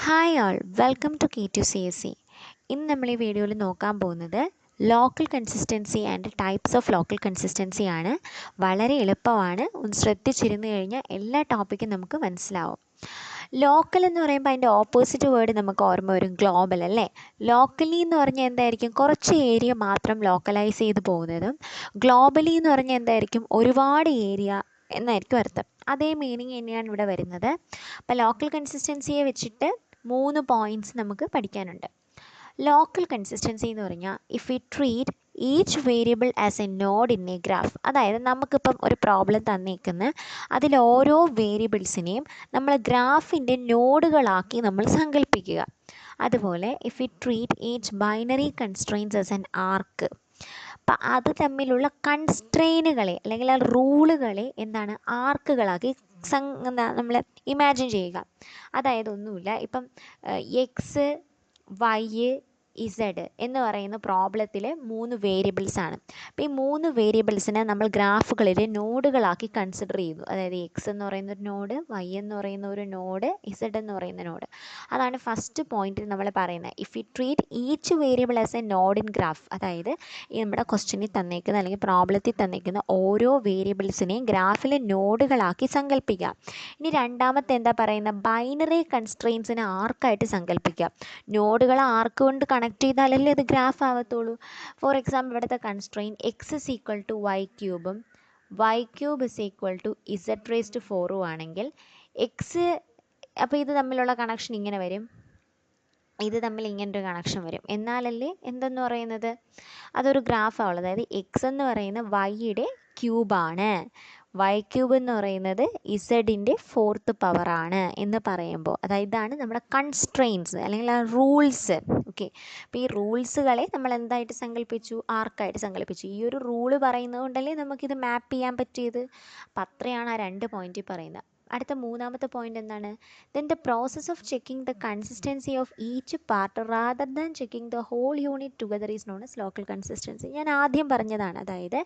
Hi all welcome to K2CSE. ഇന്ന് നമ്മൾ ഈ വീഡിയോയിൽ നോക്കാൻ പോകുന്നത് local consistency and types of local consistency ആണ്. വളരെ എളുപ്പമാണ്, ഒന്ന് ശ്രദ്ധിച്ചിരുന്നു കഴിഞ്ഞാൽ എല്ലാ ടോപ്പിക്കും നമുക്ക് മനസ്സിലാവും. ലോക്കൽ എന്ന് പറയുമ്പോൾ അതിൻ്റെ ഓപ്പോസിറ്റ് വേർഡ് നമുക്ക് ഓർമ്മ വരും, ഗ്ലോബൽ അല്ലേ. ലോക്കലി എന്ന് പറഞ്ഞാൽ എന്തായിരിക്കും, കുറച്ച് ഏരിയ മാത്രം ലോക്കലൈസ് ചെയ്ത് പോകുന്നതും ഗ്ലോബലി എന്ന് പറഞ്ഞാൽ എന്തായിരിക്കും, ഒരുപാട് ഏരിയ എന്നായിരിക്കും അർത്ഥം. അതേ മീനിങ് തന്നെയാണ് ഇവിടെ വരുന്നത്. അപ്പോൾ ലോക്കൽ കൺസിസ്റ്റൻസിയെ വെച്ചിട്ട് 3 പോയിൻറ്റ്സ് നമുക്ക് പഠിക്കാനുണ്ട്. ലോക്കൽ കൺസിസ്റ്റൻസി എന്ന് പറഞ്ഞാൽ if we treat each variable as A node in A graph, അതായത് നമുക്കിപ്പം ഒരു പ്രോബ്ലം തന്നേക്കുന്ന അതിൽ ഓരോ വേരിയബിൾസിനെയും നമ്മൾ ഗ്രാഫിൻ്റെ നോഡുകളാക്കി നമ്മൾ സങ്കല്പിക്കുക. അതുപോലെ if we treat each binary constraints as an arc, അപ്പം അത് തമ്മിലുള്ള കൺസ്ട്രെയിനുകളെ അല്ലെങ്കിൽ ആ റൂളുകളെ എന്താണ് ആർക്കുകളാക്കി നമ്മൾ ഇമാജിൻ ചെയ്യുക. അതായത് ഒന്നുമില്ല, ഇപ്പം എക്സ് വൈ ഇസഡ് എന്ന് പറയുന്ന പ്രോബ്ലത്തിൽ 3 വേരിയബിൾസ് ആണ്. അപ്പോൾ ഈ 3 വേരിയബിൾസിനെ നമ്മൾ ഗ്രാഫുകളിൽ നോഡുകളാക്കി കൺസിഡർ ചെയ്യുന്നു. അതായത് എക്സ് എന്ന് പറയുന്ന ഒരു നോഡ്, വൈ എന്ന് പറയുന്ന ഒരു നോഡ്, ഇസഡ് എന്ന് പറയുന്ന നോഡ്. അതാണ് ഫസ്റ്റ് പോയിന്റിൽ നമ്മൾ പറയുന്നത്. If you treat each variable as A node in graph, അതായത് ഈ നമ്മുടെ ക്വസ്റ്റ്യനിൽ തന്നേക്കുന്ന അല്ലെങ്കിൽ പ്രോബ്ലത്തിൽ തന്നേക്കുന്ന ഓരോ വേരിയബിൾസിനെയും ഗ്രാഫിലെ നോഡുകളാക്കി സങ്കല്പിക്കുക. ഇനി രണ്ടാമത്തെ എന്താ പറയുന്നത്, ബൈനറി കൺസ്ട്രെയിൻസിനെ ആർക്കായിട്ട് സങ്കല്പിക്കുക. നോഡുകൾ ആർക്ക് കൊണ്ട് കണക്ട് ചെയ്താലല്ലേ അത് ഗ്രാഫ് ആവത്തുള്ളൂ. ഫോർ എക്സാമ്പിൾ ഇവിടുത്തെ constraint x is equal to y ക്യൂബും y cube is equal to z raised 4 ആണെങ്കിൽ എക്സ്, അപ്പോൾ ഇത് തമ്മിലുള്ള കണക്ഷൻ ഇങ്ങനെ വരും, ഇത് തമ്മിൽ ഇങ്ങനൊരു കണക്ഷൻ വരും. എന്നാലല്ലേ എന്തെന്ന് പറയുന്നത് അതൊരു ഗ്രാഫാവുള്ളൂ. അതായത് എക്സ് എന്ന് പറയുന്നത് വൈയുടെ ക്യൂബാണ്, വൈ ക്യൂബ് എന്ന് പറയുന്നത് ഇസഡിൻ്റെ 4th പവറാണ് എന്ന് പറയുമ്പോൾ, അതായത് ഇതാണ് നമ്മുടെ കൺസ്ട്രെയിൻസ് അല്ലെങ്കിൽ ആ റൂൾസ്. ഓക്കെ, അപ്പോൾ ഈ റൂൾസുകളെ നമ്മൾ എന്തായിട്ട് സങ്കല്പിച്ചു, ആർക്കായിട്ട് സങ്കല്പിച്ചു. ഈ ഒരു റൂള് പറയുന്നത് കൊണ്ടല്ലേ നമുക്കിത് മാപ്പ് ചെയ്യാൻ പറ്റിയത്. അപ്പം അത്രയാണ് ആ 2 പോയിന്റിൽ പറയുന്നത്. അടുത്ത മൂന്നാമത്തെ പോയിന്റ് എന്താണ്, then the process of checking the consistency of each part rather than checking the whole unit together is known as local consistency. ഞാൻ ആദ്യം പറഞ്ഞതാണ്, അതായത്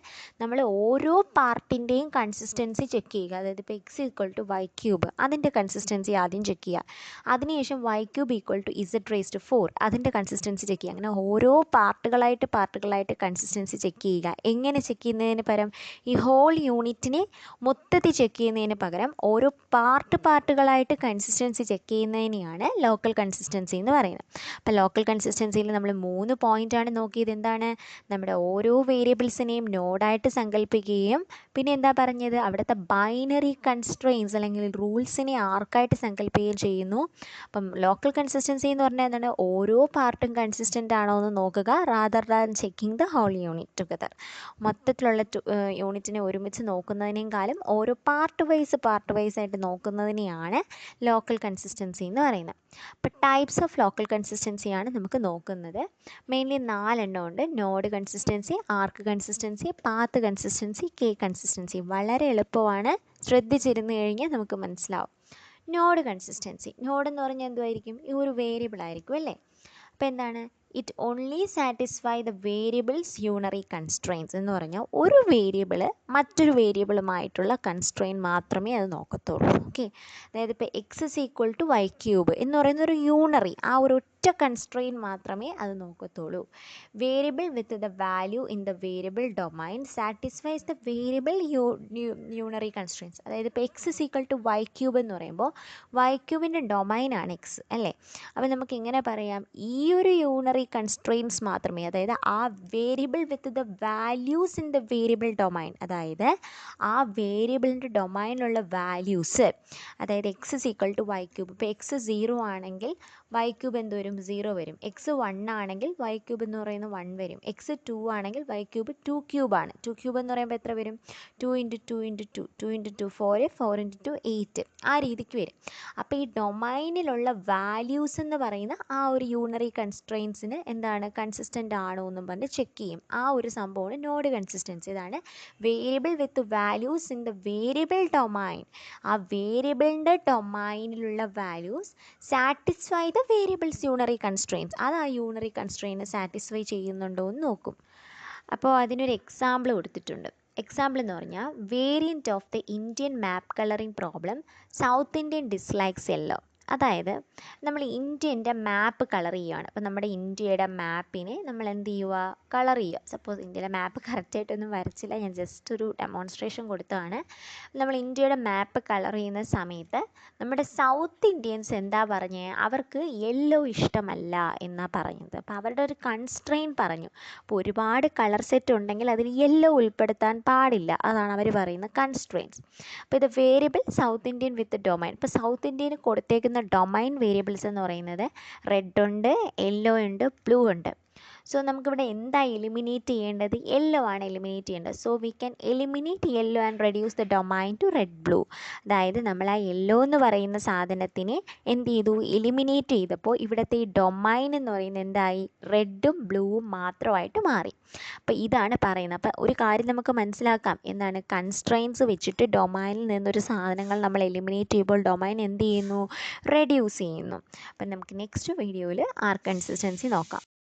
നമ്മൾ ഓരോ പാർട്ടിൻ്റെയും കൺസിസ്റ്റൻസി ചെക്ക് ചെയ്യുക. അതായത് ഇപ്പോൾ x equal to y cube, അതിൻ്റെ കൺസിസ്റ്റൻസി ആദ്യം ചെക്ക് ചെയ്യുക. അതിനുശേഷം y cube equal to z raised 4, അതിൻ്റെ കൺസിസ്റ്റൻസി ചെക്ക് ചെയ്യുക. അങ്ങനെ ഓരോ പാർട്ടുകളായിട്ട് കൺസിസ്റ്റൻസി ചെക്ക് ചെയ്യുക. എങ്ങനെ ചെക്ക് ചെയ്യുന്നതിന് പകരം, ഈ ഹോൾ യൂണിറ്റിനെ മൊത്തത്തിൽ ചെക്ക് ചെയ്യുന്നതിന് പകരം ഓരോ പാർട്ടുകളായിട്ട് കൺസിസ്റ്റൻസി ചെക്ക് ചെയ്യുന്നതിനെയാണ് ലോക്കൽ കൺസിസ്റ്റൻസി എന്ന് പറയുന്നത്. അപ്പോൾ ലോക്കൽ കൺസിസ്റ്റൻസിയിൽ നമ്മൾ 3 പോയിൻ്റാണ് നോക്കിയത്. എന്താണ്, നമ്മുടെ ഓരോ വേരിയബിൾസിനെയും നോഡായിട്ട് സങ്കല്പിക്കുകയും പിന്നെ എന്താ പറഞ്ഞത്, അവിടുത്തെ ബൈനറി കൺസ്ട്രെയിൻസ് അല്ലെങ്കിൽ റൂൾസിനെ ആർക്കായിട്ട് സങ്കല്പിക്കുകയും ചെയ്യുന്നു. അപ്പം ലോക്കൽ കൺസിസ്റ്റൻസി എന്ന് പറഞ്ഞാൽ എന്താണ്, ഓരോ പാർട്ടും കൺസിസ്റ്റൻ്റ് ആണോ എന്ന് നോക്കുക, rather than checking the whole unit together. മൊത്തത്തിലുള്ള യൂണിറ്റിനെ ഒരുമിച്ച് നോക്കുന്നതിനേക്കാളും ഓരോ പാർട്ട് വൈസ് ആയിട്ട് നോക്കുന്നതിനെയാണ് ലോക്കൽ കൺസിസ്റ്റൻസി എന്ന് പറയുന്നത്. അപ്പോൾ ടൈപ്സ് ഓഫ് ലോക്കൽ കൺസിസ്റ്റൻസിയാണ് നമുക്ക് നോക്കുന്നത്. മെയിൻലി 4 എണ്ണം ഉണ്ട്. Node consistency, arc consistency, path consistency, k consistency. വളരെ എളുപ്പമാണ്, ശ്രദ്ധിച്ചിരുന്നു കഴിഞ്ഞാൽ നമുക്ക് മനസ്സിലാവും. നോഡ് കൺസിസ്റ്റൻസി, നോഡ് എന്ന് പറഞ്ഞാൽ എന്തുമായിരിക്കും, ഈ ഒരു വേരിയബിൾ ആയിരിക്കും അല്ലേ. അപ്പോൾ എന്താണ്, it only satisfy the variables unary constraints എന്ന് പറഞ്ഞാൽ ഒരു വേരിയബിൾ മറ്റൊരു വേരിയബിളുമായിട്ടുള്ള കൺസ്ട്രെയിൻ മാത്രമേ അത് നോക്കത്തുള്ളൂ. ഓക്കെ, അതായത് ഇപ്പോൾ x is equal to y cube എന്ന് പറയുന്ന ഒരു യൂണറി, ആ ഒരു ഒറ്റ കൺസ്ട്രെയിൻ മാത്രമേ അത് നോക്കത്തുള്ളൂ. Variable with the value in the variable domain satisfies the variable unary constraints. അതായത് ഇപ്പോൾ x is equal to y cube എന്ന് പറയുമ്പോൾ വൈ ക്യൂബിൻ്റെ ഡൊമൈനാണ് എക്സ് അല്ലേ. അപ്പോൾ നമുക്ക് ഇങ്ങനെ പറയാം, ഈ ഒരു യൂണറി കൺസ്ട്രെയിൻസ് മാത്രമേ, അതായത് ആ variable with the values in the variable domain, അതായത് ആ വേരിയബിളിൻ്റെ ഡൊമൈനിലുള്ള വാല്യൂസ്, അതായത് x is equal to y cube. ഇപ്പോൾ എക്സ് 0 ആണെങ്കിൽ വൈ ക്യൂബ് എന്ത് വരും, 0 വരും. എക്സ് 1 ആണെങ്കിൽ വൈ ക്യൂബ് എന്ന് പറയുന്നത് 1 വരും. എക്സ് 2 ആണെങ്കിൽ വൈ ക്യൂബ് 2 ക്യൂബാണ്. 2 ക്യൂബ് എന്ന് പറയുമ്പോൾ എത്ര വരും, 2 × 2 × 2 2 × 2 4 4 × 2 8, ആ രീതിക്ക് വരും. അപ്പോൾ ഈ ഡൊമൈനിലുള്ള വാല്യൂസ് എന്ന് പറയുന്ന ആ ഒരു യൂണറി കൺസ്ട്രെയിൻസിന് എന്താണ്, കൺസിസ്റ്റൻ്റ് ആണോ എന്നും പറഞ്ഞ് ചെക്ക് ചെയ്യും. ആ ഒരു സംഭവമാണ് നോഡ് കൺസിസ്റ്റൻസി. ഇതാണ് variable with values in the variable domain. ആ വേരിയബിളിൻ്റെ ഡൊമൈനിലുള്ള values satisfy the variables unary constraints. അത് ആ യൂണറി കൺസ്ട്രെയിനെ സാറ്റിസ്ഫൈ ചെയ്യുന്നുണ്ടോ എന്ന് നോക്കും. അപ്പോൾ അതിനൊരു എക്സാമ്പിൾ കൊടുത്തിട്ടുണ്ട്. എക്സാമ്പിൾ എന്ന് പറഞ്ഞാൽ variant of the Indian map colouring problem south Indian dislikes yellow. അതായത് നമ്മൾ ഇന്ത്യൻ്റെ മാപ്പ് കളർ ചെയ്യുകയാണ്. അപ്പോൾ നമ്മുടെ ഇന്ത്യയുടെ മാപ്പിനെ നമ്മൾ എന്ത് ചെയ്യുക, കളർ ചെയ്യുക. സപ്പോസ് ഇന്ത്യയുടെ മാപ്പ് കറക്റ്റായിട്ടൊന്നും വരച്ചില്ല, ഞാൻ ജസ്റ്റ് ഒരു ഡെമോൺസ്ട്രേഷൻ കൊടുത്തതാണ്. നമ്മൾ ഇന്ത്യയുടെ മാപ്പ് കളർ ചെയ്യുന്ന സമയത്ത് നമ്മുടെ സൗത്ത് ഇന്ത്യൻസ് എന്താ പറഞ്ഞത്, അവർക്ക് യെല്ലോ ഇഷ്ടമല്ല എന്നാണ് പറഞ്ഞത്. അപ്പോൾ അവരുടെ ഒരു കൺസ്ട്രെയിൻ പറഞ്ഞു. അപ്പോൾ ഒരുപാട് കളർ സെറ്റ് ഉണ്ടെങ്കിൽ അതിൽ യെല്ലോ ഉൾപ്പെടുത്താൻ പാടില്ല, അതാണ് അവർ പറയുന്ന കൺസ്ട്രെയിൻസ്. അപ്പോൾ ഇത് വേരിയബിൾ സൗത്ത് ഇന്ത്യൻ വിത്ത് ഡൊമൈൻ. ഇപ്പോൾ സൗത്ത് ഇന്ത്യന് കൊടുത്തേക്കുന്ന ഡൊമൈൻ വേരിയബിൾസ് എന്ന് പറയുന്നത് റെഡ് ഉണ്ട്, യെല്ലോ ഉണ്ട്, ബ്ലൂ ഉണ്ട്. സോ നമുക്കിവിടെ എന്താ എലിമിനേറ്റ് ചെയ്യേണ്ടത്, യെല്ലോ ആണ് എലിമിനേറ്റ് ചെയ്യേണ്ടത്. So we can eliminate yellow and reduce the domain to red blue. അതായത് നമ്മൾ ആ യെല്ലോ എന്ന് പറയുന്ന സാധനത്തിനെ എന്ത് ചെയ്തു, എലിമിനേറ്റ് ചെയ്തപ്പോൾ ഇവിടുത്തെ ഈ ഡൊമൈൻ എന്ന് പറയുന്നത് എന്തായി, റെഡും ബ്ലൂവും മാത്രമായിട്ട് മാറി. അപ്പോൾ ഇതാണ് പറയുന്നത്. അപ്പോൾ ഒരു കാര്യം നമുക്ക് മനസ്സിലാക്കാം, എന്താണ്, കൺസ്ട്രെയിൻസ് വെച്ചിട്ട് ഡൊമൈനിൽ നിന്നൊരു സാധനങ്ങൾ നമ്മൾ എലിമിനേറ്റ് ചെയ്യുമ്പോൾ ഡൊമൈൻ എന്ത് ചെയ്യുന്നു, റെഡ്യൂസ് ചെയ്യുന്നു. അപ്പം നമുക്ക് നെക്സ്റ്റ് വീഡിയോയിൽ ആർ കൺസിസ്റ്റൻസി നോക്കാം.